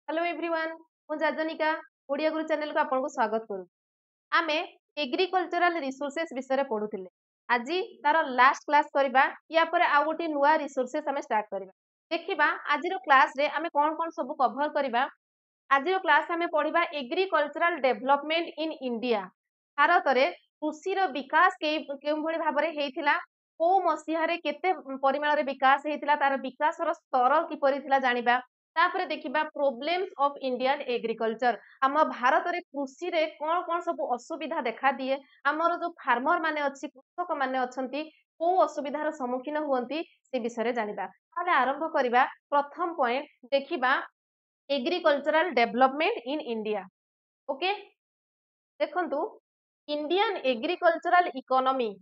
Hello everyone मु जाजनिका ओडिया गुरु channel को आपन को स्वागत करू आमे एग्रीकल्चरल रिसोर्सेस विषय पढुथिले आज तार लास्ट क्लास करबा या पर आ गोटी नुवा रिसोर्सेस हमें स्टार्ट करबा देखिबा आज रो क्लास रे हमें कोन कोन सब कवर करबा आज रो क्लास हमें पढिबा agricultural development in India Bharat रे कृषि रो विकास केउ भली भाबरे हेइथिला को मसिहा रे केते परिमाण रे विकास हेइथिला तार विकास रो स्तर किपरि थिला जानिबा तापरे देखिबा प्रोब्लेम्स ऑफ इंडियन एग्रीकल्चर आम भारत रे कृषि रे कोन कोन सब असुविधा देखा दिए हमर जो फार्मर माने अछि कृषक माने अछंती को असुविधार सम्मुखीन हुअंती से विषय जानिबा ताले आरंभ करिबा प्रथम पॉइंट देखिबा agricultural development in India okay देखंतु इंडियन एग्रीकल्चरल इकोनॉमी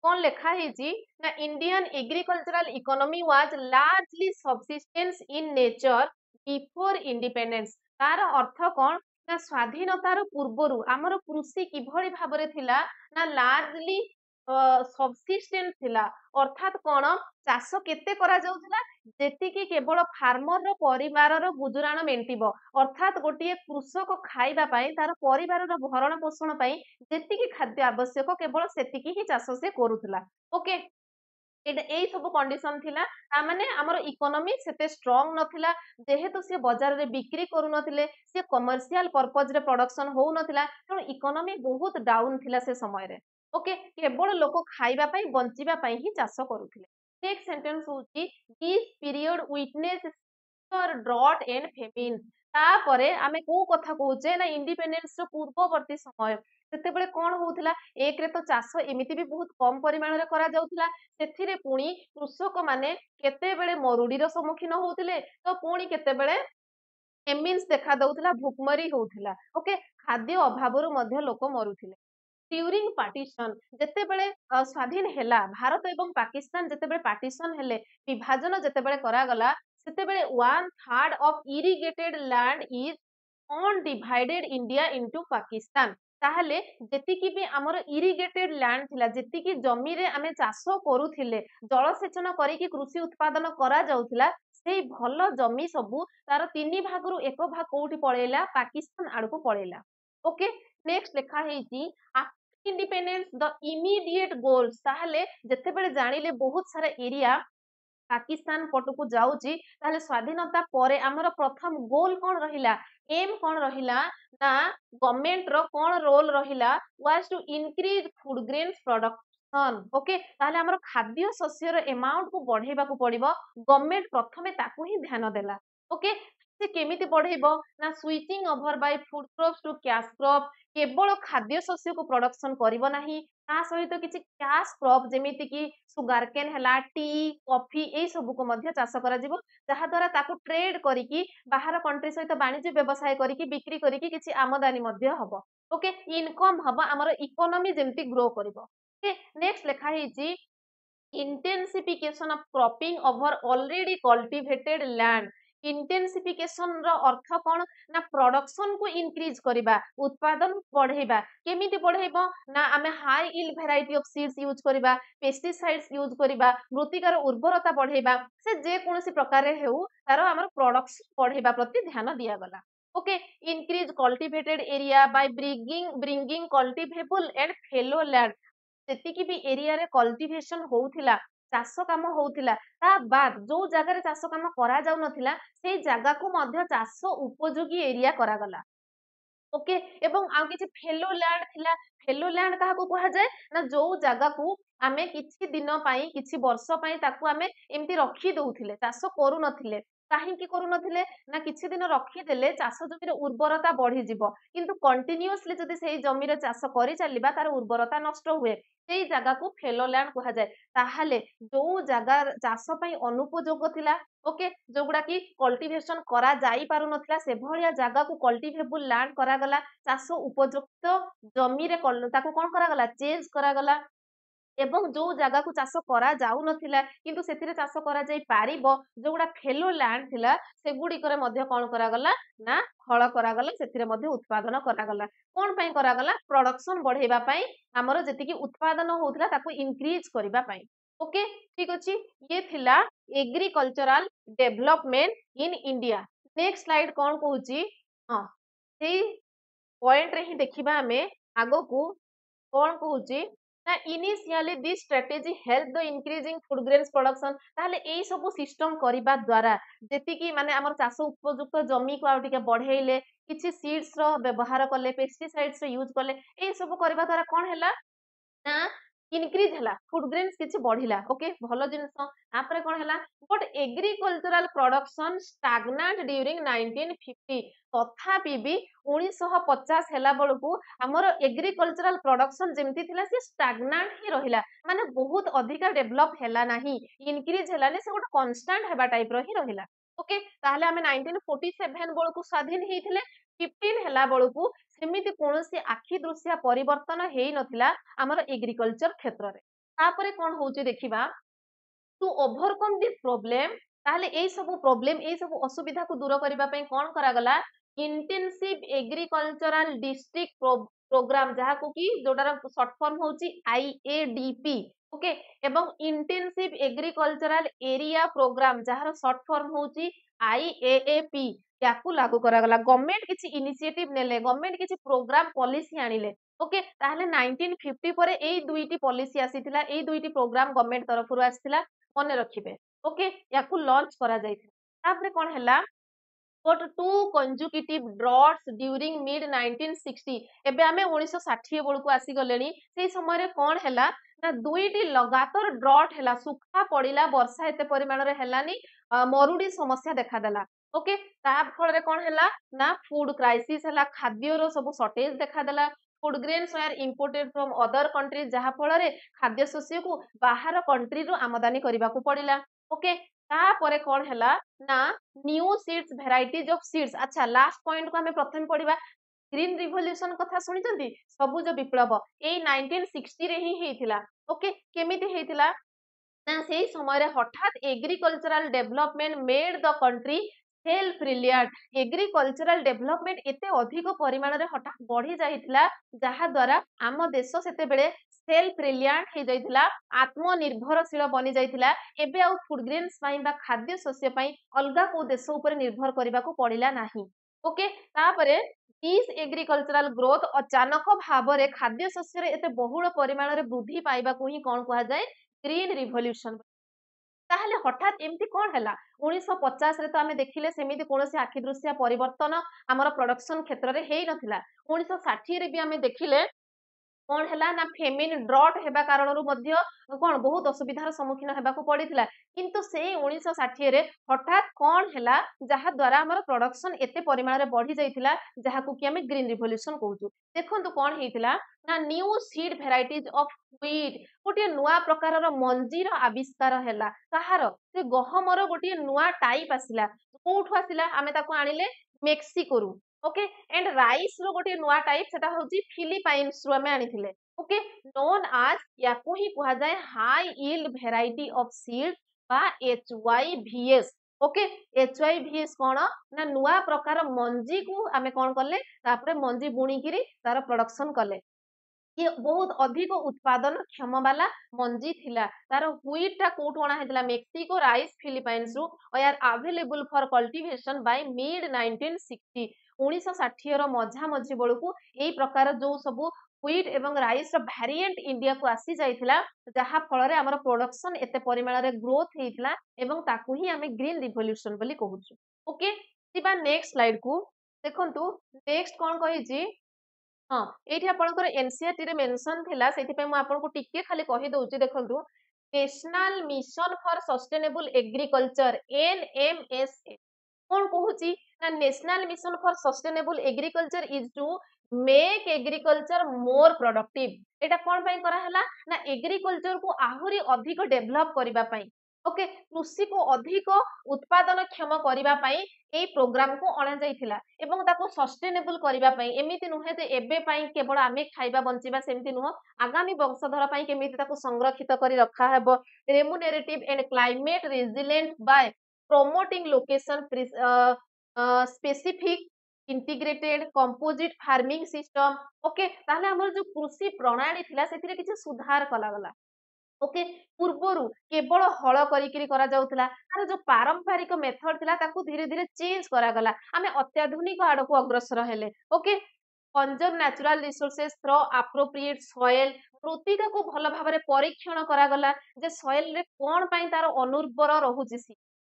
कौन लिखा है जी ना Indian agricultural economy was largely subsistence in nature before independence तार अर्थ कौन ना स्वाधीनतार पूर्वरु आमर कृषि किभଳି भाबरे थिला ना लार्जली सबसिस्टेंस थिला अर्थात कौन चाष केते करा जाउथिला जेतिकी केवल फार्मर रो परिवार रो गुजराण मेंटिबो अर्थात गोटिए कृषक खाइबा पई तार परिवार रो भरण पोषण पई जेतिकी खाद्य आवश्यक केवल सेतिकी ही चाष से करूथिला ओके एई सब कंडीशन थिला माने हमर इकोनॉमी सेते स्ट्रांग नथिला जेहेतु से बाजार रे बिक्री करू नथिले से कमर्शियल पर्पज रे प्रोडक्शन होउ नथिला तो इकोनॉमी बहुत डाउन थिला से समय रे ओके केवल लोक खाइबा पई बंचिबा पई ही चाष करूथिले नेक्स्ट सेंटेंस होची this period witness drought and famine तापरे आमे को कथा कहूचे ना इंडिपेंडेंस रो पूर्ववर्ती समय सेतेबेले कोन होउथिला एक रे तो चाष एमिति भी बहुत कम परिमाण रे करा जाउथिला सेथिरे पुणी कृषक माने केतेबेले मरुडी रो सम्मुखीन होउथिले तो पुणी केतेबेले एमिन्स देखा दउथिला भुकमरी होउथिला ओके खाद्य अभावरु मध्य लोक मरुथिले ड्यूरिंग पार्टीशन जेतेबेले स्वाधीन हेला भारत एवं पाकिस्तान जेतेबेले पार्टीशन हेले विभाजन जेतेबेले करा गला सेतेबेले 1/3 of irrigated land is on divided India into Pakistan ताहले जेतिकी भी हमर इरिगेटेड लैंड थिला जेतिकी जमी रे आमे चाषो करूथिले जलसेचन करिकी कृषि उत्पादन करा जाउथिला सेई भलो जमी सबु तार 3 भागरु 1 भाग कोउठी पळेला पाकिस्तान आडको पळेला ओके नेक्स्ट लिखा हेची after independence the immediate goals ताहले जेतेबेले जानिले बहुत सारा एरिया पाकिस्तान पटकू जाउची ताहले स्वाधीनता परे हमर प्रथम गोल कोन रहिला एम कोन रहिला ना गवर्नमेंट रो कोन रोल रहिला was to increase food grains production okay ताहले हमर खाद्य शस्य रो अमाउंट को बढ़ेबा को पड़िबो गवर्नमेंट प्रथमे ताकू ही ध्यान देला ओके से केमिति बढ़ेबो ना switching over by food crops to cash crop केवल खाद्य शस्य को प्रोडक्शन करिवो नाही ता सहित किछि कैश क्रॉप जेमिति कि सुगर केन हला टी कॉफी ए सब को मध्य चाष करा जिवो जहा द्वारा ताकू ट्रेड करिकी बाहर कंट्री सहित वाणिज्य व्यवसाय करिकी बिक्री करिकी किछि आमदानी मध्य हबो ओके इनकम हबो हमर इकोनॉमी जेमति ग्रो करिवो ओके नेक्स्ट लिखा हेची intensification of cropping over already cultivated land intensification रो अर्थ कोन ना प्रोडक्शन को इंक्रीज करिबा उत्पादन बढ़ेबा केमिति बढ़ेबो ना आमे high yield variety of seeds use करिबा पेस्टिसाइड्स यूज करिबा मृत्तिकार उर्वरता बढ़ेबा से जे कोनोसी प्रकार रे हेउ तारो हमर प्रोडक्शन बढ़ेबा प्रति ध्यान दिया गला okay increase cultivated area by bringing cultivable and fallow land जेतिकी भी एरिया रे कल्टिवेशन होउथिला चाष काम होउथिला ता बाद जो जगह रे चाष काम करा जाउ नथिला सेई जगह को मध्य चाष उपयोगी एरिया करा गला ओके एवं आ किछि फेलो लैंड काहा को कहा जाय ना जो जगह को आमे किछि दिन पई किछि वर्ष पई ताकू आमे एम्ति रखी दउथिले चाष करू नथिले काहेकि करू नथिले ना किछि दिन रखी देले चाष जमी रे उर्वरता बढ़ी जिवो किंतु कंटिन्यूअसली जदी सेही जमी रे चाष करि चलिबा तार उर्वरता नष्ट हुए सेही जगह को फेलो लैंड कहा जाय ताहाले जो जगह चाष पई अनुपयोगी थिला ओके जोगुडा की कल्टिवेशन करा जाई पारु नथिला से भलिया जगह को कल्टिवेबल लैंड करा गला चाष उपयुक्त जमी रे ताको कोन करा गला चेंज करा गला एवं जो जगह को चाष करा जाउ नथिला किंतु सेथिरे चाष करा जाई पारिबो जोगुडा फेलो लैंड थिला सेगुडी करे मध्य कोन करा गला ना हळ करा गला सेथिरे मध्य उत्पादन करा गला कोन पई करा गला प्रोडक्शन बढ़ेबा पई हमरो जेतिकी उत्पादन होउथला ताको इंक्रीज करबा पई ओके ठीक अछि ये थिला agricultural development in India next slide कौन कहूची हाँ सेही पॉइंट रे ही देखिबा आमे आगो को कौन कहूची ना initially this strategy help the increasing food grains production ताहले एई सब सिस्टम करिबा द्वारा जेति की माने हमर चाष उपयुक्त जमी को आ टिके बढ़ेइले किछि सीड्स रो व्यवहार कले पेस्टिसाइड्स रो यूज कले एई सब करिबा द्वारा कोन हैला ना इनक्रीज हैला फूड ग्रेन्स किछि बढ़िला ओके भलो जिंस आपरे कोन हैला but agricultural production stagnant during 1950 तथापि भी 1950 हैला बळकू हमर एग्रीकल्चरल प्रोडक्शन जेमती थिला से स्टैग्नेंट ही रहिला माने बहुत अधिका डेवलप हैला नाही इनक्रीज हैलानी से गोट कांस्टेंट हेबा टाइप रो ही रहिला ओके ताहले हमें 1947 बळकू स्वाधीन हेइथिले 15 हैला बळकू सेमिति कोनोसी आखि दृश्य परिवर्तन हेइ नथिला हमर एग्रीकल्चर क्षेत्र रे तापरे कोन होउची देखिबा टू ओवरकम दिस प्रॉब्लम ताहले एई सब प्रॉब्लम एई सब असुविधा को दूर करिबा पई कोन करा गला इंटेंसिव एग्रीकल्चरल डिस्ट्रिक्ट प्रोग्राम जहा को की जोडार शॉर्ट फॉर्म होउची आईएडीपी ओके एवं इंटेंसिव एग्रीकल्चरल एरिया प्रोग्राम जहार शॉर्ट फॉर्म होउची आईएएपी याकू लागू करा गला गवर्नमेंट किछि इनिशिएटिव नेले गवर्नमेंट किछि प्रोग्राम पॉलिसी आनिले ओके ताहले 1950 परे एई दुईटी पॉलिसी आसीथिला एई दुईटी प्रोग्राम गवर्नमेंट तरफरु आसीथिला मने रखिबे ओके याकू लॉन्च करा जायथिला तापरे कोन हैला but two consecutive droughts during mid 1960 एबे आमे 1960 बळकू आसी गलेनी सेही समय रे कोन हैला ना दुईटी लगातार ड्रॉट हैला सुखा पड़िला वर्षा एते परिमाण रे हैलानी मरुडी समस्या देखा देला ओके ता फल रे कोन हैला ना फूड क्राइसिस हैला खाद्य रो सब शॉर्टेज देखा देला food grains are imported from other countries जहा फल रे खाद्य शस्य को बाहर कंट्री रो आमदानी करबा को पड़िला ओके तापरे कोन हैला ना न्यू सीड्स भेराइटीज ऑफ सीड्स अच्छा लास्ट पॉइंट को हमें प्रथम पढ़िबा ग्रीन रिवोल्यूशन कथा सुनिचंती सबुज विप्लव ए 1960 रे ही हेइथिला ओके केमिति हेइथिला ना सेही समय रे हठात agricultural development made the country self reliant agricultural development एते अधिक परिमाण रे हठात बढ़ी जाइथिला जहा द्वारा आम देश सेते बेले सेल्फ रिलियंट हे जाइथिला आत्मनिर्भरशील बनी जाइथिला एबे आ फूड ग्रेन्स पई बा खाद्य शस्य पई अलगा को देश ऊपर निर्भर करबा को पड़िला नाही ओके तापरे दिस एग्रीकल्चरल ग्रोथ अचानक भाव रे खाद्य शस्य रे एते बहुल परिमाण रे वृद्धि पाइबा को ही कोन कहा जाय ग्रीन रिवोल्यूशन ताहले हठात एमती कोन हैला 1950 रे तो आमे देखिले सेमिति कोनोसी आखि दृश्य परिवर्तन हमर प्रोडक्शन क्षेत्र रे हेइ नथिला 1960 रे भी आमे देखिले कोन हैला ना फेमिन ड्रॉट हेबा कारणरु मध्य कोन बहुत असुविधार सम्मुखीन हेबा को पड़िथिला किंतु सेही 1960 रे हठात कोन हैला जहा द्वारा हमर प्रोडक्शन एते परिमाण रे बढ़ी जाइथिला जहा को कि हमें ग्रीन रिवोल्यूशन कहूछु देखंतु कोन हेइथिला ना न्यू सीड भेराइटीज ऑफ व्हीट गोटे नुआ प्रकार रो मंजीर आविष्कार हैला कहार से गहमर गोटे नुआ टाइप आसिला कोठु आसिला आमे ताको आनिले मेक्सिको रु ओके एंड राइस रो गोटे नुआ टाइप सेटा होची फिलिपाइंस रु हमें आनिथिले ओके नोन आज याकू ही कहा जाए high yield variety of seed बा HYVS ओके HYVS कोन ना नुआ प्रकार मंजी को आमे कोन करले तापरे मंजी बुणी किरी तार प्रोडक्शन करले ये बहुत अधिक उत्पादन क्षम वाला मंजी थिला तार व्हीट टा कोठ अणा हेतला मेक्सिको राइस फिलिपाइंस रु are available for cultivation by mid 1960 1960 रो मझा मझी बळकू एई प्रकार जो सब व्हीट एवं राइस रो वेरिएंट इंडिया को आसी जाइथिला जहा फल रे हमर प्रोडक्शन एते परिमाण रे ग्रोथ हेइथिला एवं ताकू ही हमें ग्रीन रिवोल्यूशन बोली कहूछु ओके सिबा नेक्स्ट स्लाइड को देखंतु नेक्स्ट कोन कहिजी हाँ एठी आपनकर एनसीईआरटी रे मेंशन थिला सेति पे मु आपनको टिके खाली कहि दउची देखंतु national mission for sustainable agriculture NMSA कोन कहूची ना national mission for sustainable agriculture is to make agriculture more productive एटा कोन पई करा हला ना एग्रीकल्चर को आहुरी अधिक डेवलप करिबा पई ओके कृषि को अधिक उत्पादन क्षम करिबा पई एई प्रोग्राम को अणा जाइथिला एवं ताको सस्टेनेबल करिबा पई एमिति नुहे जे एबे पई केवल आमे खाइबा बंचिबा सेमति नुह आगामी वंशधर पई केमिति ताको संरक्षित करि रखा हेबो remunerative and climate resilient by promoting location specific integrated composite farming system okay ताहले हमर जो कृषि प्रणाली थिला सेतिरे किछि सुधार कला गला ओके पूर्वरु केवल हल करिकिरी करा जाउथला तार जो पारंपरिक मेथड थिला ताकू धीरे धीरे चेंज करा गला आमे अत्याधुनिक आड़को अग्रसर हेले okay conserve natural resources through appropriate soil मृत्तिका को भल भाबरे परीक्षण करा गला जे सॉइल रे कोन पई तार अनुर्वर रहुची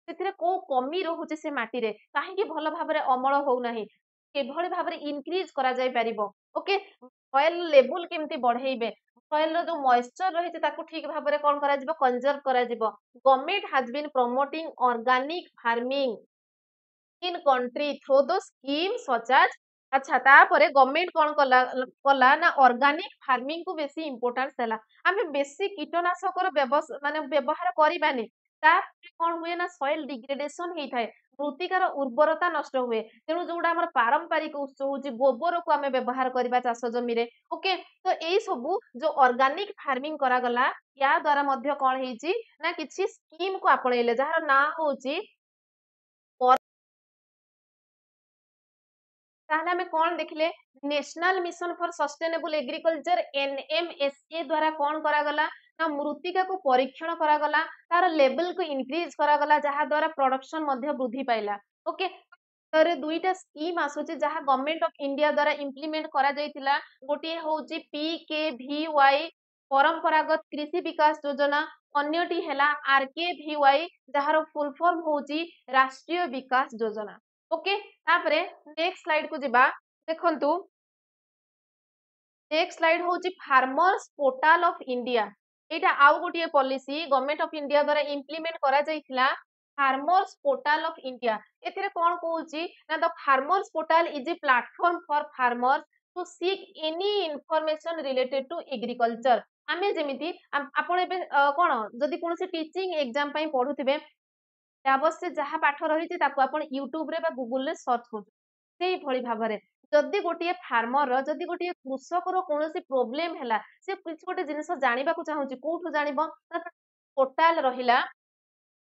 ସେଥିରେ କୋଉ କମି ରହୁଛି ସେ ମାଟିରେ କାହିଁକି ଭଲ ଭାବରେ ଅମଳ ହଉନାହିଁ କିଭଳି ଭାବରେ ଇନକ୍ରିଜ କରାଯାଇ ପାରିବ ଓକେ ସଏଲ ଲେବୁଲ କେମିତି ବଢେଇବେ ସଏଲ ର ଯୋଉ ମଏଶ୍ଚର ରହିଛି ତାକୁ ଠିକ ଭାବରେ କଣ କରାଯିବ କନଜର୍ଭ କରାଯିବ government has been promoting organic farming in country through the scheme such as अच्छा तापरे गवर्नमेंट कौन कला कला ना ऑर्गेनिक फार्मिंग को बेसी इंपोर्टेंस देला आमे बेसी कीटनाशक माने व्यवहार करिबानी तापरे कौन हुए ना सॉइल डिग्रेडेशन हेई थाए मृत्तिकार उर्वरता नष्ट हुए तेणु जोड़ा हमर पारंपरिक उत्स होची गोबर को आमे व्यवहार करबा चाष जमी रे ओके तो एई सबु जो ऑर्गेनिक फार्मिंग करा गला या द्वारा मध्य कौन हेची ना किछि स्कीम को आपणैले जहार ना होची ताहले हमें कौन देखले national mission for sustainable agriculture NMSA द्वारा कौन करा गला ना मृत्तिका को परीक्षण करा गला तार लेवल को इंक्रीज करा गला जहा द्वारा प्रोडक्शन मध्य वृद्धि पाइला ओके तर दुईटा स्कीम आसुची जहा गवर्नमेंट ऑफ इंडिया द्वारा इंप्लीमेंट करा जाइतिला गोटे होची पीकेवीवाई परंपरागत कृषि विकास योजना अन्यटी हेला आरकेवीवाई जहार फुल फॉर्म होची राष्ट्रीय विकास योजना ओके तापरे नेक्स्ट स्लाइड को जिबा देखंतु नेक्स्ट स्लाइड होची फार्मर्स पोर्टल ऑफ इंडिया एटा आउ गोटिए पॉलिसी गवर्नमेंट ऑफ इंडिया द्वारा इंप्लीमेंट करा जाइथिला फार्मर्स पोर्टल ऑफ इंडिया एथिरे कोन कहूची ना the farmers portal is a platform for farmers to seek any information related to agriculture आमे जेमिति आपण एबे कोन जदि कोनसे टीचिंग एग्जाम पई पढुथिबे अवश्य जहाँ पाठ रही आप यूट्यूब रे गूगल रे सर्च कर से भली भाबरे जदि गोटे फार्मर जदि गोटे कृषक कौन प्रोब्लेम है से किसी गोटे जिनिस जानवा चाहूँ कौटू जान पोर्टाल रहिला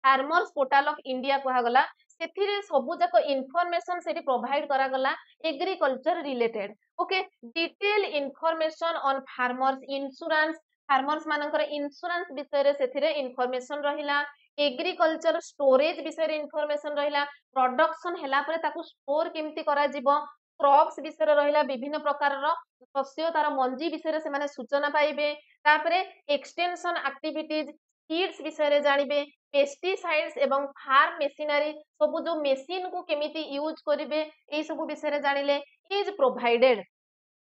फार्मर्स पोर्टाल ऑफ इंडिया कहगला से सबू जाक इनफॉरमेशन से प्रोवाइड करागला agriculture related okay detail information on farmers insurance farmers मानकर इंश्योरेंस विषय से इनफॉरमेशन रहिला एग्रीकल्चर स्टोरेज विषय इनफॉरमेशन रहिला प्रोडक्शन हैला परे ताकू स्टोर केमती करा जीवो क्रॉप्स विषय रहिला विभिन्न प्रकार शस्य तार मंजी विषय से माने सूचना पाइबे तापरे एक्सटेंशन एक्टिविटीज सीड्स विषय जानिबे पेस्टिसाइड्स एवं फार्म मेशिनरी सब जो मेशिन को केमिति यूज करिवे ए सब विषय जानिले is provided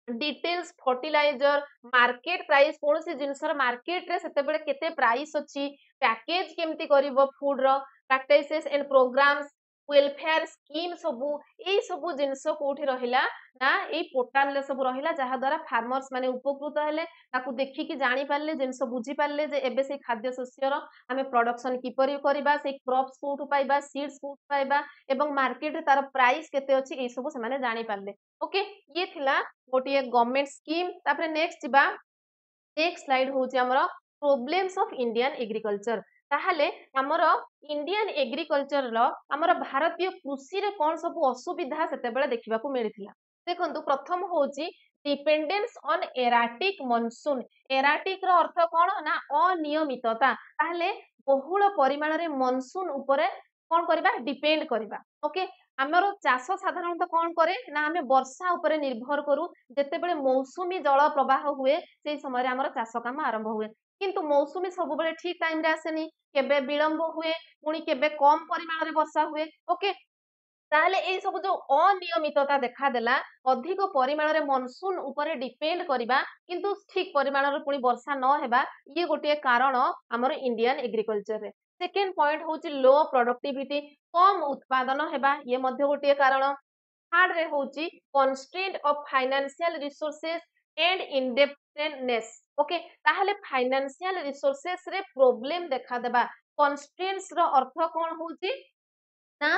details fertiliser market price कौन सी जिनसर मार्केट रे सेते बेले केते प्राइस अछि पैकेज केमती करिवो फूड रो practices and programmes welfare scheme सबू ए सबू जिनस कोठी रहिला ना ए पोर्टल रे सब रहिला जहा द्वारा फार्मर्स माने उपकृत हेले ताकू देखि कि जानि पारले जिनस बुझी पारले जे एबे से खाद्य शस्य रो हमें प्रोडक्शन किपरि करबा से क्रॉप्स कोठु पाइबा सीड्स कोठु पाइबा एवं मार्केट रे तार प्राइस केते अछि ए सबू से माने जानि पारले ओके ये थिला गोटे गवर्नमेंट स्कीम तापरे नेक्स्ट जिबा नेक्स्ट स्लाइड होची हमरो प्रोब्लेम्स ऑफ इंडियन एग्रीकल्चर ताहले हमरो इंडियन एग्रीकल्चर रो हमरो भारतीय कृषि रे कोन सब असुविधा सेते बेले देखिबा को मिलिथिला देखंतु प्रथम होची dependence on erratic monsoon erratic रो अर्थ कोन ना अनियमितता ताहले बहुल परिमाण रे मॉनसून ऊपर कोन करबा डिपेंड करबा ओके आमर चाष साधारणतः कौन करे ना आम वर्षा उपरे निर्भर करू जेते बेले मौसुमी जल प्रवाह हुए से समय आमर चाष काम आरंभ हुए किंतु मौसुमी सब बेले ठीक टाइम रे आसेनी केबे विलंब हुए पुणी केबे कम परिमाण रे वर्षा हुए ओके ताहले ए सब जो अनियमितता देखा देला अधिक परिमाण रे मॉनसून उपरे डिपेंड करिबा किंतु ठीक परिमाण रे पुणी वर्षा न हेबा ये गोटे कारण हमर इंडियन एग्रीकल्चर रे सेकेंड पॉइंट होची लो प्रोडक्टिविटी कम उत्पादन हेबा ये मध्य गोटे कारण थर्ड रे होची constraint of financial resources and indebtedness okay ताहले फाइनेंशियल रिसोर्सेस रे प्रॉब्लम देखा देबा कंस्ट्रेंट्स रो अर्थ कोन होची ना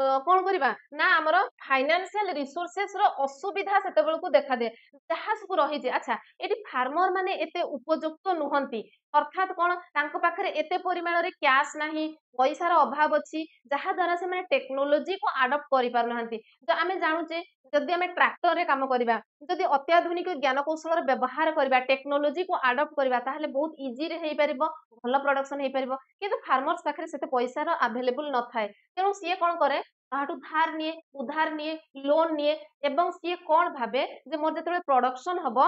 कौन करवा ना आमर फाइनेंशियल रिसोर्सेस रो असुविधा सेते बेलकु देखा दे जहाँ सब रही अच्छा ये फार्मर माने एते उपयुक्त नुहंती अर्थात कौन तांको पाखरे एते परिमाण रे कैश नाही पैसार अभाव अछि जहाँ द्वारा से माने टेक्नोलोजी को अडॉप्ट करि पार नाहंती तो आमे जानुचे जदि आमे ट्रैक्टर रे काम करिबा जदि अत्याधुनिक ज्ञान कौशल रो व्यवहार करिबा टेक्नोलोजी को अडॉप्ट करिबा ताहले बहुत इजी रे हेई परिबो भलो प्रोडक्शन हेई परिबो किंतु फार्मर्स पाखरे सेते पैसा रो अवेलेबल न थाए तेणु सीए कौन करे काहाठू धार निए उधार निए लोन निए एवं सीए कौन भाबे जे मोर जेतेबेले प्रोडक्शन हबो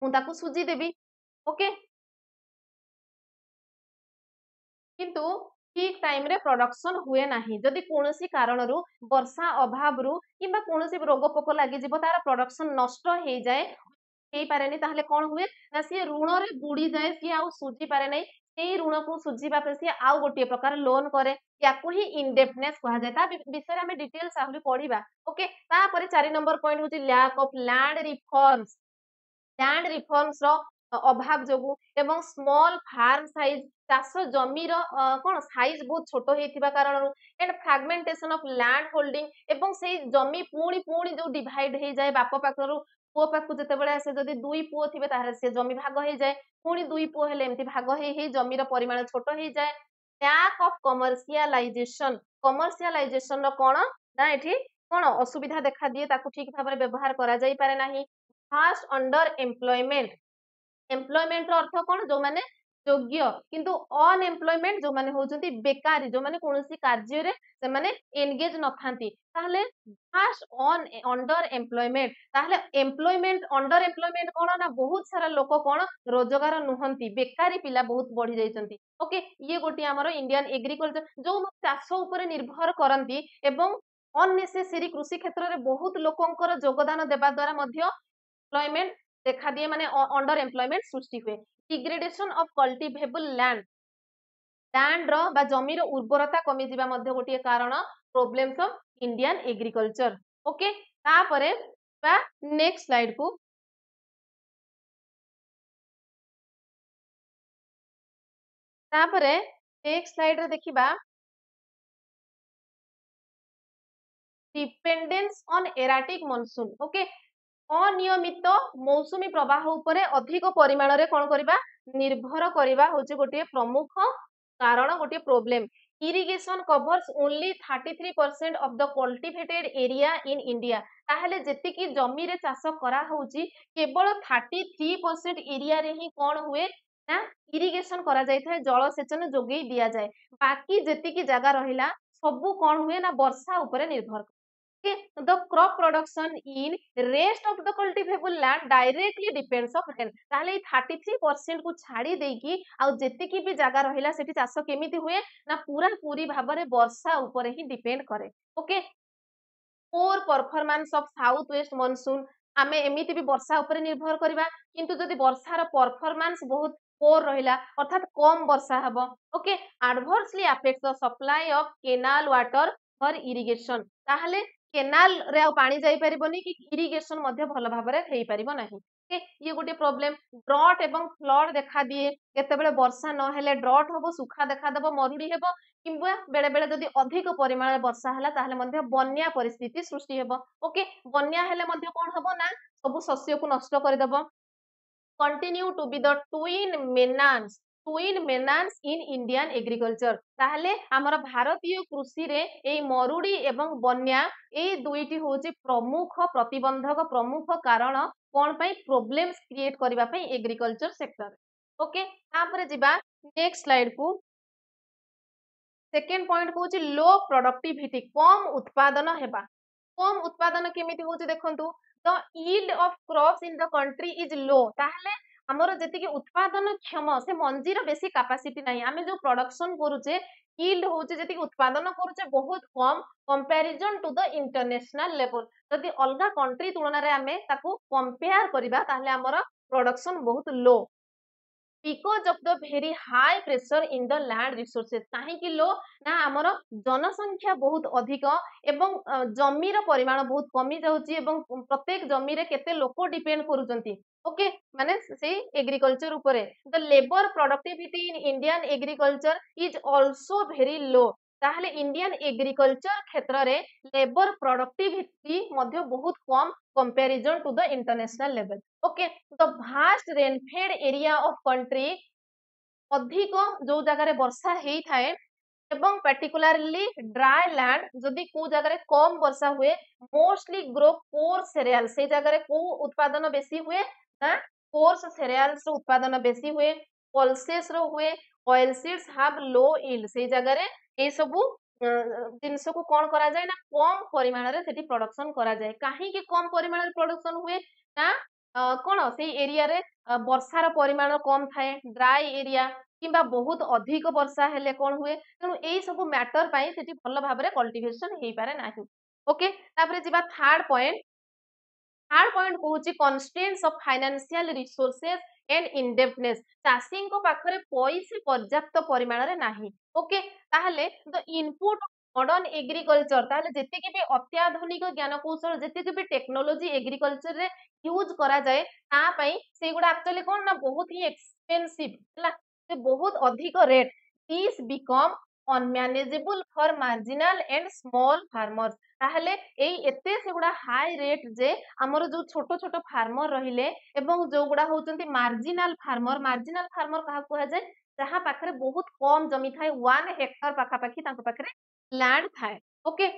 मु ताकू सुजी देबी ओके किंतु ठीक टाइम रे प्रोडक्शन हुए नाही जदि कोनोसी कारणरू वर्षा अभावरू किंबा कोनोसी रोग पोक लागि जिवो तार प्रोडक्शन नष्ट हेई जाए हेई पारेनी ताहले कौन हुए ना सी ऋण रे बुड़ी जाए सी आउ सुझी पारे नहीं सेई ऋण को सुझीबा पे सी आउ गोटे प्रकार लोन करे याकू ही इनडेप्टनेस कहा जाए ता विषय में डिटेल्स आहुरी पढ़िबा ओके तापर 4 नंबर पॉइंट होची लैक ऑफ लैंड रिफॉर्म्स रो अभाव जोगु एवं स्मॉल फार्म साइज चाष जमीर कौन साइज बहुत छोट होइथिबा कारण and fragmentation of land holding एवं से जमी पुणी पुणी जो डिवाइड हो जाए बाप पाखरु पुओ पाखु जेतेबेले आसे जदि दुई पुओ थिबे ताहे से जमी भाग हो जाए पुणी दुई पुओ हेले एमती भाग हे जमीर परिमाण छोट हो जाए लैक ऑफ कमर्शियलाइजेशन रो कोन ना एठी कोन असुविधा देखा दिए ताकू ठीक भाबरे व्यवहार करा जाई पारे नाही फास्ट अंडर एम्प्लॉयमेंट रो अर्थ कोन जो माने योग्य किंतु अनएम्प्लॉयमेंट जो माने होचंती बेकारी जो माने कोनोसी कार्य रे से माने एंगेज न थांती ताहले फास्ट ऑन अंडर एम्प्लॉयमेंट ताहले एम्प्लॉयमेंट अंडर एम्प्लॉयमेंट कोन ना बहुत सारा लोक कोन रोजगार नुहंती बेकारी पिला बहुत बढ़ी जाइचंती ओके ये गोटी हमरो इंडियन एग्रीकल्चर जो चाष ऊपर निर्भर करंती एवं अननेसेसरी कृषि क्षेत्र रे बहुत लोकंकर योगदान देबा द्वारा मध्य एम्प्लॉयमेंट देखा दिए माने अंडर एम्प्लॉयमेंट सृष्टि हुए डिग्रेडेशन ऑफ कल्टिवेबल लैंड रो बा जमीर उर्वरता कमी जिबा मध्य गोटे कारण problems of Indian agriculture okay तापरे बा नेक्स्ट स्लाइड को तापरे नेक्स्ट स्लाइड रे देखिबा dependence on erratic monsoon okay अनियमित मौसुमी प्रवाह उपरे अधिक परिमाण रे कोन करिबा निर्भर करिबा होचे गोटे प्रमुख कारण गोटे problem irrigation covers only 33% of the cultivated area in India ताहले जेतिकी जमी रे चाष करा होउची केवल 33% एरिया रे ही कोन हुए ना इरिगेशन करा जाय थाए जलसेचन जोगई दिया जाए बाकी जेतिकी जगह रहिला सबु कोन हुए ना वर्षा उपरे निर्भर the crop production in rest of the cultivable land directly depends of rain ताहले 33% को छाड़ी देकी आ जेतिकी भी जगह रहिला सेठी चाष केमिति हुए ना पूरा पूरी भाबरे वर्षा ऊपर ही डिपेंड करे okay poor performance of south west monsoon आमे एमिति भी वर्षा ऊपर निर्भर करबा किंतु जदि वर्षार परफॉर्मेंस बहुत पोर रहिला अर्थात कम वर्षा हबो okay adversely affect the supply of canal water for irrigation ताहले केनाल रे आ पानी जाई परिबोनी कि इरिगेशन मध्ये भलो भाबरे हेई परिबो नाही ओके ये गोटे प्रॉब्लम ड्रॉट एवं फ्लड देखा दिए केतेबेले वर्षा न हेले ड्रॉट होबो सुखा देखा देबो मरुडी हेबो किंबा बेले बेले जदि अधिक परिमाण वर्षा हला ताहले मध्ये बन्या परिस्थिति सृष्टि हेबो ओके बन्या हेले मध्ये कोन हेबो ना सब शस्य को नष्ट कर देबो continue to be the twin menace in Indian agriculture ताहले हमर भारतीय कृषि रे ए मरुडी एवं बन्या ए दुईटी होचे प्रमुख प्रतिबंधक प्रमुख कारण कोन पई प्रॉब्लम्स क्रिएट करबा पई एग्रीकल्चर सेक्टर ओके तापरे जिबा नेक्स्ट स्लाइड को सेकेंड पॉइंट को लो प्रोडक्टिविटी कम उत्पादन हेबा कम उत्पादन केमिति होचे देखंतु the yield of crops in the country is low ताहले हमर जेतिके उत्पादन क्षम से मंजीर बेसी कैपेसिटी नाही आमे जो प्रोडक्शन करूचे यील्ड होचे जेतिके उत्पादन करूचे बहुत कम comparison to the international level जदि अलगा कंट्री तुलना रे आमे ताकू कंपेयर करिबा ताहले हमर प्रोडक्शन बहुत लो because of the very high pressure in the land resources काहे लो ना हमर जनसंख्या बहुत अधिक एवं जमीर परिमाण बहुत कमी जाउची एवं प्रत्येक जमी रे केते लोक डिपेंड करूचंती ओके माने से एग्रीकल्चर उपरे the labour productivity in Indian agriculture is also very low ताहले इंडियन एग्रीकल्चर क्षेत्र रे लेबर प्रोडक्टिविटी मध्य बहुत कम comparison to the international level. Okay, the vast rainfed area of country अधिक जो जगह वर्षा हेई थाए एवं पर्टिकुलरली ड्राई लैंड जदि को जगह कम वर्षा हुए मोस्टली ग्रो कोर्स सेरियल से जगह को उत्पादन बेसी हुए ना कोर्स सेरियल्स रो उत्पादन बेसी हुए पल्सेस रो हुए oil seeds have low yield से जगह रे ए सबु जिनस को कौन करा जाए ना कम परिमाण रे सेठी प्रोडक्शन करा जाए काहे कि कम परिमाण रे प्रोडक्शन हुए ना कोन से एरिया रे वर्षार परिमाण कम थाए ड्राई एरिया किंबा बहुत अधिक वर्षा हेले कौन हुए तेणु यही सब मैटर पाई सेठी भल भाव में कल्टिवेशन हेई पारे नाही। ओके, तापरे जिबा थर्ड पॉइंट कहूची constraints of financial resources and indebtedness चाषी को पाखरे पैसा पर्याप्त परिमाण रे नाही। ओके, ताहले द इनपुट मॉडर्न एग्रीकल्चर ताहले जेतिके भी अत्याधुनिक ज्ञान कौशल जेतिके भी टेक्नोलॉजी एग्रीकल्चर रे यूज करा जाए ता पई सेगुडा एक्चुअली कोन ना बहुत ही एक्सपेंसिव हला से बहुत अधिक rate this become unmanageable for marginal and small farmers ताहले एई एते सेगुडा हाई रेट जे हमर जो छोट छोट फार्मर रहिले एवं जो गुडा होचंती मार्जिनल फार्मर कहा कुहा जाय जहां पाखरे बहुत कम जमी थाए 1 हेक्टर पाखा पाखी तांको पाखरे लैंड थाए। ओके,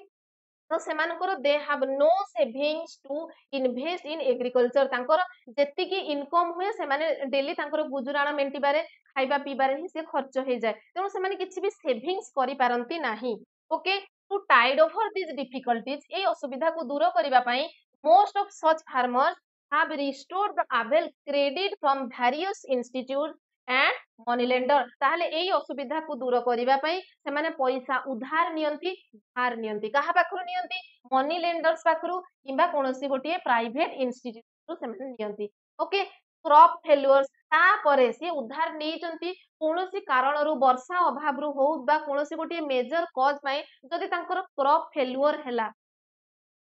तो सेमानकर they have no savings to invest in agriculture तांकर जेतिकी इनकम हुए से माने डेली तांकर गुजराण मेंटिबारे खाइबा पीबारे ही से खर्च हो जाए तेणु से माने किछि भी सेविंग्स करि पारंती नाही। Okay, to tide over this difficulties ए असुविधा को दूर करिबा पई most of such farmers have resorted the avail credit from various institute and money lender ताहले एई असुविधा को दूर करिबा पई से माने पैसा उधार नियंती धार नियंती कहा पाखरु नियंती मनी लेंडर्स पाखरु किंबा कोनोसी गोटिए प्राइवेट इंस्टीट्यूट रु से माने नियंती। ओके, क्रॉप फेल्युअर्स तापरे से उधार नेइचंती कोनोसी कारण रु वर्षा अभाव रु हो बा कोनोसी गोटिए मेजर कॉज पई जदि तांकर क्रॉप फेल्युअर हैला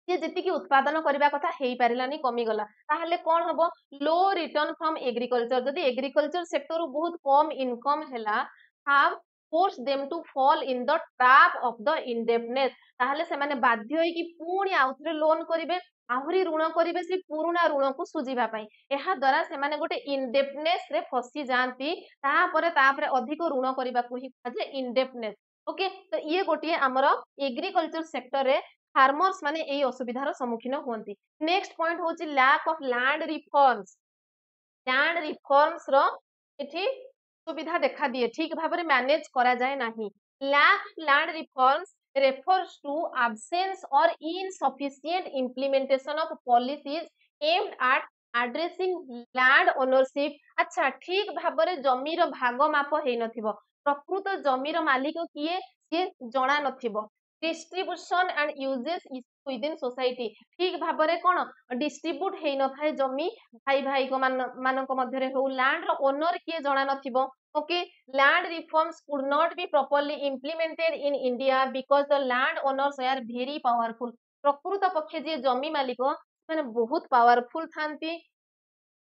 सी जेतिकी उत्पादन करबा कथा हेई पारिलानी कमी गला ताहले कोन हबो लो रिटर्न फ्रॉम एग्रीकल्चर जदि एग्रीकल्चर सेक्टर रु बहुत कम इनकम हैला have force them to fall in the trap of the indebtedness ताहले से माने बाध्य होई कि पुणी आउथरे लोन करिवे आहुरी ऋण करिवे से पुरुना ऋण को सुझिबा पई एहा द्वारा से माने गोटे इंडेप्टनेस रे फसी जानती तापरे अधिक ऋण करबा को ही जे इंडेप्टनेस। ओके, तो ये गोटिए हमर एग्रीकल्चर सेक्टर रे फार्मर्स माने एई असुविधार सम्मुखीन हुअंती। नेक्स्ट पॉइंट होची लैक ऑफ लैंड रिफॉर्म्स रो एठी सुविधा देखा दिए ठीक भाव में मैनेज करा जाए नहीं। Lack land reforms refers to absence or insufficient implementation of policies aimed at addressing land ownership। अच्छा, ठीक भाव में जमीर भाग माप हेई नथिबो प्रकृत जमीर मालिक किए से जणा नथिबो distribution and uses within society ठीक भाव में कोन डिस्ट्रीब्यूट हेई न थाए जमी भाई भाई को मानक मध्यरे हो लैंड रो ओनर किए जणा नथिबो। Okay, land reforms could not be properly implemented in India because the land owners were very powerful। प्रकृत पक्षे जे जमी मालिक माने बहुत पावरफुल थांती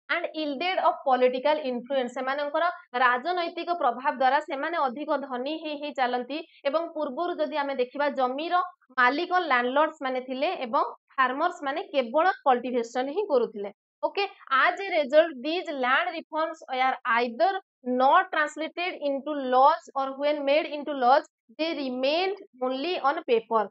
and yielded of political influence सेमानकर राजनैतिक प्रभाव द्वारा सेमाने अधिक धनी हे चलती एवं पूर्वरु जदि आमे देखिबा जमीर मालिक लैंडलॉर्ड्स माने थिले एवं फार्मर्स माने केवल कल्टिवेशन ही करुथिले। Okay, as a result these land reforms are either not translated into laws or when made into laws they remained only on paper।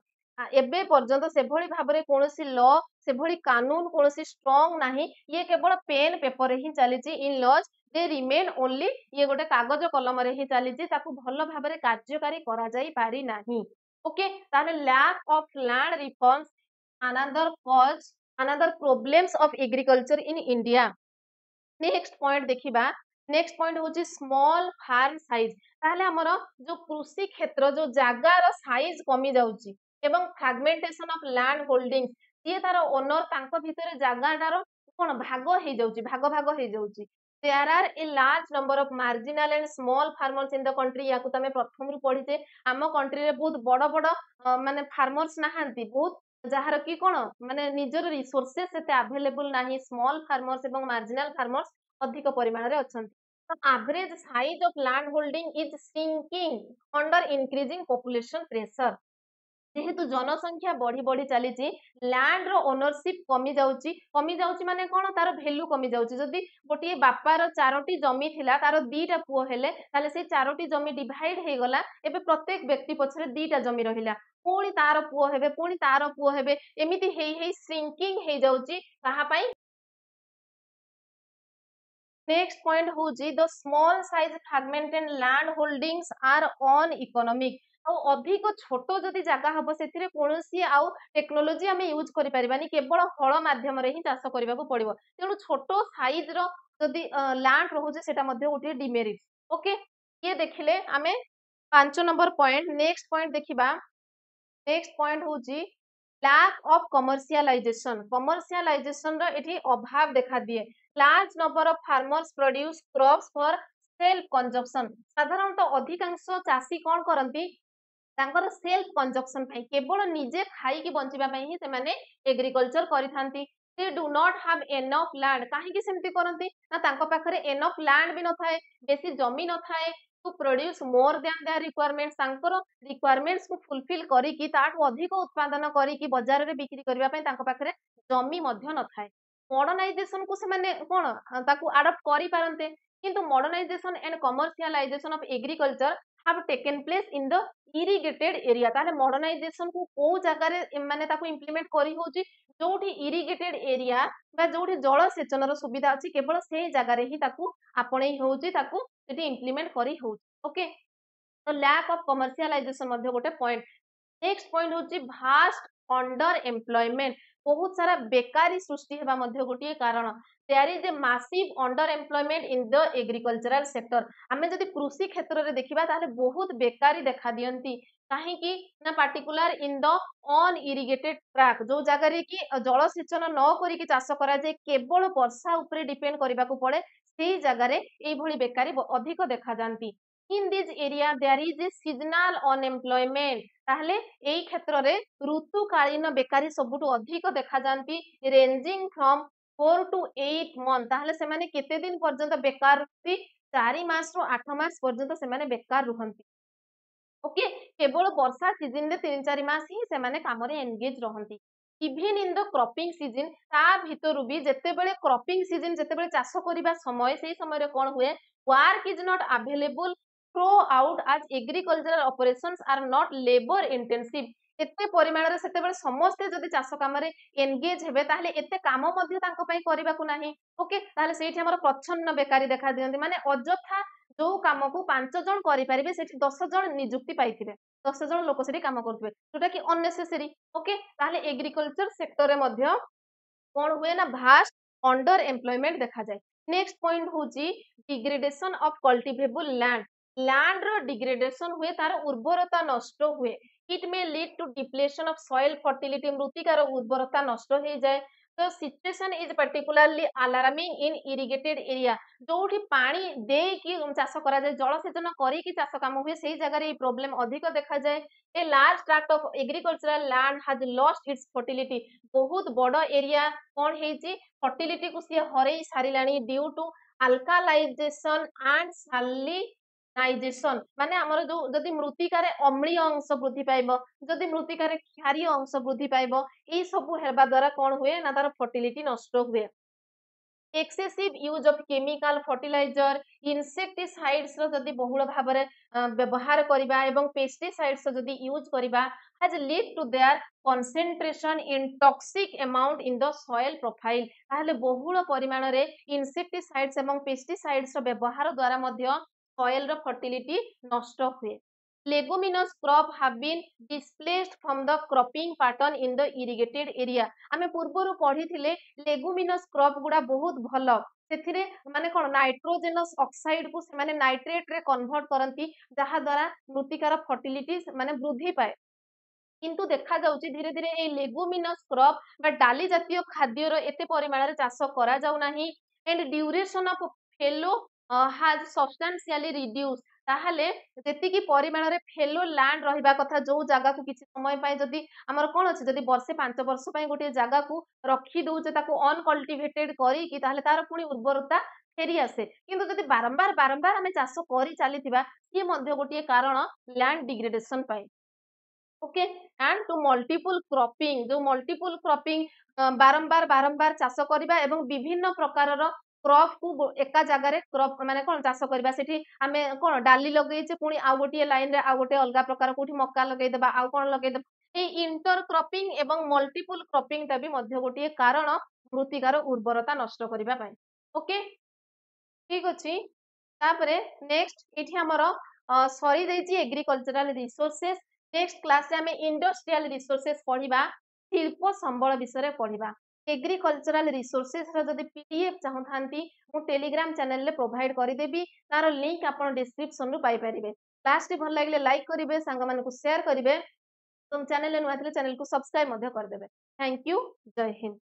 एबे पर्यंत से भली भाबरे कोनोसी लॉ से भली कानून कोनोसी स्ट्रांग नाही ये केवल पेन पेपर ही चली in laws they remain only ये गोटे कागज कलम रे ही चली ताकू भल भाबरे कार्यकारी करा जाई पारी नाही। ओके, ताने lack of land reforms another problems of agriculture in India. Next point देखिबा नेक्स्ट पॉइंट होची स्मॉल फार्म साइज ताहले हमर जो कृषि क्षेत्र जो जागार साइज कमी जाउची एवं फ्रैगमेंटेशन ऑफ लैंड होल्डिंग ये तार ओनर तांको भितरे जागाटार कोन भाग हे जाउची भाग हे जाउची there are a large number of marginal and small farmers in the country याकू तमे प्रथम रु पढिते हम कंट्री रे बहुत बड़ बड़ माने फार्मर्स नाहांती बहुत जहार की कोन माने निजर रिसोर्सेस एते अवेलेबल नाही स्मॉल फार्मर्स एवं मार्जिनल फार्मर्स अधिक परिमाण रे अछंती। The average size of land holding is shrinking under increasing population pressure. যেহেতু জনসংখ্ୟା বଢି বଢି ଚାଲିଛି ଲ୍ୟାଣ୍ଡ ର ଓନରସିପ କମି ଯାଉଛି ମାନେ କଣ ତାର ଭ୍ୟାଲୁ କମି ଯାଉଛି ଯଦି ଗୋଟିଏ ବାପାର 4ଟି ଜମି ଥିଲା ତାର 2ଟା ପୁଅ ହେଲେ ତାହେଲେ ସେଇ 4ଟି ଜମି ଡିଭାଇଡ ହେଇଗଲା ଏବେ ପ୍ରତ୍ୟେକ ବ୍ୟକ୍ତି ପଛରେ 2ଟା ଜମି ରହିଲା ପୁଣି ତାର ପୁଅ ହେବେ ପୁଣି ତାର ପୁଅ ହେବେ ଏମିତି ହେଇ ହେଇ ଶ୍ରିଙ୍କିଂ ହେଇଯାଉଛି କାହା ପାଇଁ नेक्स्ट पॉइंट होची the small size fragmented land holdings are uneconomic ଆଉ ଅଧିକ ଛୋଟ ଯଦି ଜାଗା ହବ ସେଥିରେ କୌଣସି ଆଉ ଟେକ୍ନୋଲୋଜି ଆମେ ୟୁଜ କରିପାରିବାନି କେବଳ ହଳ ମାଧ୍ୟମରେ ହିଁ ଚାଷ କରିବାକୁ ପଡିବ ତେଣୁ ଛୋଟ ସାଇଜ ର ଯଦି ଲ୍ୟାଣ୍ଡ ରହୁଛି ସେଟା ମଧ୍ୟ ଗୋଟିଏ ଡିମେରିଟ ଓକେ ଇଏ ଦେଖିଲେ ଆମେ 5 नंबर पॉइंट नेक्स्ट पॉइंट देखिबा नेक्स्ट पॉइंट होची लैक ऑफ कमर्शियलाइजेशन रो एठी अभाव देखा दिए large number of farmers produce crops for self consumption साधारणतः अधिकांश चाषी कौन करती तांकर सेल्फ कंजप्शन पाई केवल निजे खाई की बंचिबा पाई ही से माने एग्रीकल्चर करिथांती they do not have enough land काहे की सेमती करंती ना तांको पाखरे एनफ लैंड भी न थाए बेसी जमी न थाए to produce more than their requirements तांकर रिक्वायरमेंट्स को फुलफिल करी की ताठू अधिक उत्पादन करी की बाजार रे बिक्री करबा पाई तांको पाखरे जमी मध्य न थाए मॉडर्नाइजेशन को से माने कोन ताकू अडॉप्ट करि पारंते किंतु modernisation and commercialisation of agriculture have taken place in the irrigated area ताले मॉडर्नाइजेशन को को जगह रे माने ताकू इंप्लीमेंट करी होची जोठी इरिगेटेड एरिया बा जोठी जल सेचन रो सुविधा अछि केवल से जगह रे ही ताकू आपणे होची ताकू सेठी इंप्लीमेंट करी होची ओके तो लैक ऑफ कमर्शियलाइजेशन मध्ये गोटे पॉइंट नेक्स्ट पॉइंट होची भास्ट अंडर एम्प्लॉयमेंट बहुत सारा बेकारी सृष्टि हेबा मध्ये गोटे कारण there is a massive under employment in the agricultural sector आमे जदि कृषि क्षेत्र रे देखिबा ताले बहुत बेकारी देखा दियंती काहे कि ना particular in the on irrigated track जो जगह रे कि जल सेचन न करी कि चाष करा जाय केवल वर्षा ऊपर डिपेंड करबा को पड़े सेही जगह रे एई भली बेकारी अधिक देखा जानती in this area there is a seasonal unemployment ताहले एई क्षेत्र रे ऋतुकालीन बेकारी सबुटु अधिक देखा जानती रेंजिंग फ्रॉम 4 to 8 मंथ ताहले से माने केते दिन पर्यंत बेकार रुहती 4 मास रो 8 मास पर्यंत से माने बेकार रुहंती ओके केवल वर्षा सीजन रे 3-4 मास ही से माने काम रे एंगेज रहंती even in the cropping season ता भितरु भी जते बेले क्रॉपिंग सीजन जते बेले चाष करिबा समय सेही समय रे कोन हुए work is not available throughout as agricultural operations are not labour intensive एते परिमाण रे सेते बेले समस्त जदि चाष काम रे एंगेज हेबे ताहले एते काम मध्ये तांको पई करिबा को नाही ओके ताहले सेठी हमर प्रच्छन्न बेकारी देखा दियंती माने अजथा जो काम को 5 जन करि परिबे सेठी 10 जन नियुक्ति पाइथिबे 10 जन लोक सेठी काम करथबे जोटा कि अननेसेसरी ओके ताहले एग्रीकल्चर सेक्टर रे मध्ये कोन हुए ना भास्ट अंडर एम्प्लॉयमेंट देखा जाए नेक्स्ट पॉइंट होची degradation of cultivable land land रो डिग्रेडेशन हुए तार उर्वरता नष्ट हुए it may lead to depletion of soil fertility मृत्तिकार उर्वरता नष्ट हो जाए तो situation is particularly alarming in irrigated area जोठी पानी दे कि चाष करा जाए जल सेचन करी कि चाष काम हुए सेही जगह रे प्रॉब्लम अधिक देखा जाए a large tract of agricultural land has lost its fertility बहुत बड़ एरिया कोन हेची फर्टिलिटी को सी हरई सारिलानी ड्यू टू अल्कालाइजेशन एंड सालिनाइजेशन माने हमर जो जदि मृत्तिकार अम्लीय अंश वृद्धि पाइबो जदि मृत्तिकार क्षारीय अंश वृद्धि पाइबो ए सब हेबा द्वारा कोन हुए ना तार फर्टिलिटी नष्ट हुए excessive use of chemical fertiliser insecticides रो जदि बहुल भाव व्यवहार करिबा एवं पेस्टिसाइड्स जदि यूज करिबा has lead to their concentration in toxic amount in the soil profile ताहले बहुल परिमाण रे इनसेक्टिसाइड्स एवं पेस्टिसाइड्स रो व्यवहार द्वारा मध्य soil रो फर्टिलिटी नष्ट हुए leguminous crop have been displaced from the cropping pattern in the irrigated area आमे पूर्वरु पढिथिले leguminous crop गुडा बहुत भलो सेथिरे माने कोन नाइट्रोजनस ऑक्साइड को से माने नाइट्रेट रे कन्वर्ट करंती जहा द्वारा मृत्तिकार फर्टिलिटी माने वृद्धि पाए किंतु देखा जाउची धीरे धीरे ए लेगुमिनस क्रॉप बा डाली जातीय खाद्य रो एते परिमाण रे चाष करा जाउ नाही and duration of fellow has substantially reduce ताहले जेति की परिमाण रे फेलो लैंड रहिबा कथा जो जगह को किछि समय पाए जदी हमर कोन अछि जदी वर्षे 5 वर्ष पाए गोटे जगह को रखी दउचे ताको अनकल्टिवेटेड करी कि ताहले तार पुनी उर्वरता फेरी आसे किंतु जदि बारंबार बारंबार आमे चाष करि चलीथिबा ये मध्य गोटे कारण लैंड डिग्रेडेशन पाए okay and to multiple cropping बारंबार बारंबार चाष करबा एवं विभिन्न प्रकार क्रॉप को एका जगह क्रॉप माने कोन चाष करबा सेठी आमे कोन डाली लगेइचे पुनी आ गोटे लाइन रे आ गोटे अलगा प्रकार कोठी मक्का लगेइ देबा आ कोन लगेइ देबा ए इंटर क्रॉपिंग एवं मल्टीपल क्रॉपिंग ता भी मध्य गोटे कारण मृत्तिकार उर्वरता नष्ट करबा पाए ओके ठीक अछि तापरे नेक्स्ट एठी हमर सरी दैछि एग्रीकल्चरल रिसोर्सेस नेक्स्ट क्लास रे हमें इंडस्ट्रियल रिसोर्सेस पढ़िबा शिल्प संबल विषय पढ़िबा एग्रीकल्चरल रिसोर्सेस रो जदि पीडीएफ चाहतांती मु टेलीग्राम चैनल रे प्रोवाइड करि देबी तार लिंक आपण डिस्क्रिप्शन रो पाई परिबे क्लास टी भल लागले लाइक करिवे संग मान को शेयर करिवे तुम चैनल नुआ चैनल को सब्सक्राइब मध्य कर देबे थैंक यू जय हिंद।